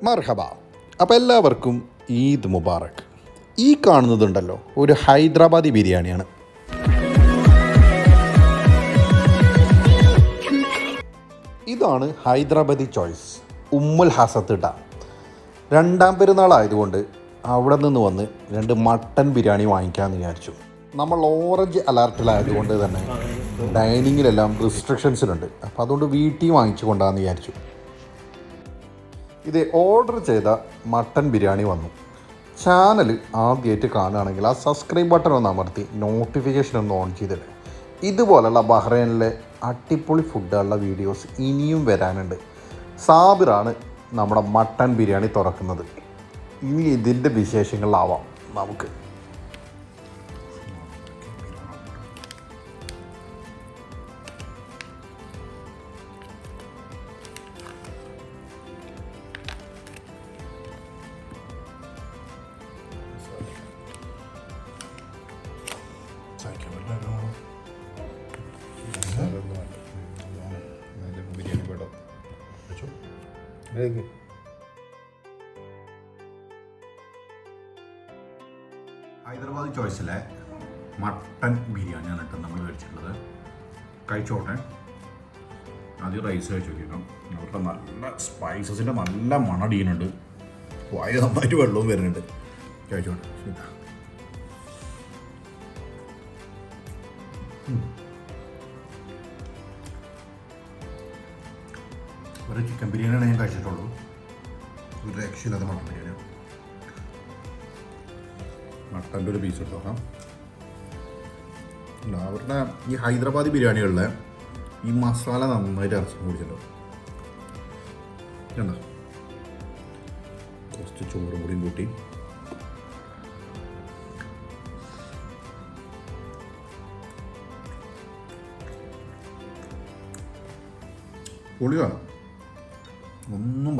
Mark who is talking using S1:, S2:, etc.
S1: മർഹബ. അപ്പോൾ എല്ലാവർക്കും ഈദ് മുബാറക്. ഈ കാണുന്നതുണ്ടല്ലോ ഒരു ഹൈദരാബാദി ബിരിയാണിയാണ്. ഇതാണ് ഹൈദരാബാദി ചോയ്സ്, ഉമ്മുൽ ഹസത്തിട്ട. രണ്ടാം പെരുന്നാളായതുകൊണ്ട് അവിടെ നിന്ന് വന്ന് 2 മട്ടൻ ബിരിയാണി വാങ്ങിക്കാമെന്ന് വിചാരിച്ചു. നമ്മൾ ഓറഞ്ച് അലർട്ടിലായതുകൊണ്ട് തന്നെ ഡൈനിങ്ങിലെല്ലാം റിസ്ട്രിക്ഷൻസിലുണ്ട്. അപ്പോൾ അതുകൊണ്ട് വീട്ടിൽ വാങ്ങിച്ചു കൊണ്ടാന്ന് വിചാരിച്ചു. ഇത് ഓർഡർ ചെയ്ത മട്ടൻ ബിരിയാണി വന്നു. ചാനൽ ആദ്യമായിട്ട് കാണുകയാണെങ്കിൽ ആ സബ്സ്ക്രൈബ് ബട്ടൺ ഒന്ന് അമർത്തി നോട്ടിഫിക്കേഷൻ ഒന്ന് ഓൺ ചെയ്തിട്ട് ഇതുപോലുള്ള ബഹ്റൈനിലെ അടിപൊളി ഫുഡുകളുടെ വീഡിയോസ് ഇനിയും വരാനുണ്ട്. സാബിറാണ് നമ്മുടെ മട്ടൻ ബിരിയാണി തുറക്കുന്നത്. ഇനി ഇതിൻ്റെ വിശേഷങ്ങളാവാം നമുക്ക്. ബിരിയാണി പേട ഹൈദരാബാദ് ചോയ്സിലെ മട്ടൻ ബിരിയാണിയാണ് കേട്ടോ നമ്മൾ മേടിച്ചിട്ടുള്ളത്. കഴിച്ചോട്ടെ. ആദ്യം റൈസ് കഴിച്ച് നോക്കിക്കാം. അവരുടെ നല്ല സ്പൈസസിൻ്റെ നല്ല മണടിയുന്നുണ്ട്. വായ നന്നായിട്ട് വെള്ളവും വരുന്നുണ്ട്. കഴിച്ചോട്ടെ. ഒരു ചിക്കൻ ബിരിയാണിയാണ് ഞാൻ കഴിച്ചിട്ടുള്ളൂ. ഒരു രക്ഷയില്ലാത്ത മട്ടൻ ബിരിയാണി. മട്ടൻ്റെ ഒരു പീസ് എടുത്ത് നോക്കാം. അവരുടെ ഈ ഹൈദരാബാദി ബിരിയാണികളിലെ ഈ മസാല നന്നായിട്ട് ഇറച്ചി കുടിച്ചല്ലോ. കണ്ടോ, കുറച്ച് ചോറും കൂടിയും കൂട്ടി പൊളിയാണ്, ഒന്നും പറയാം.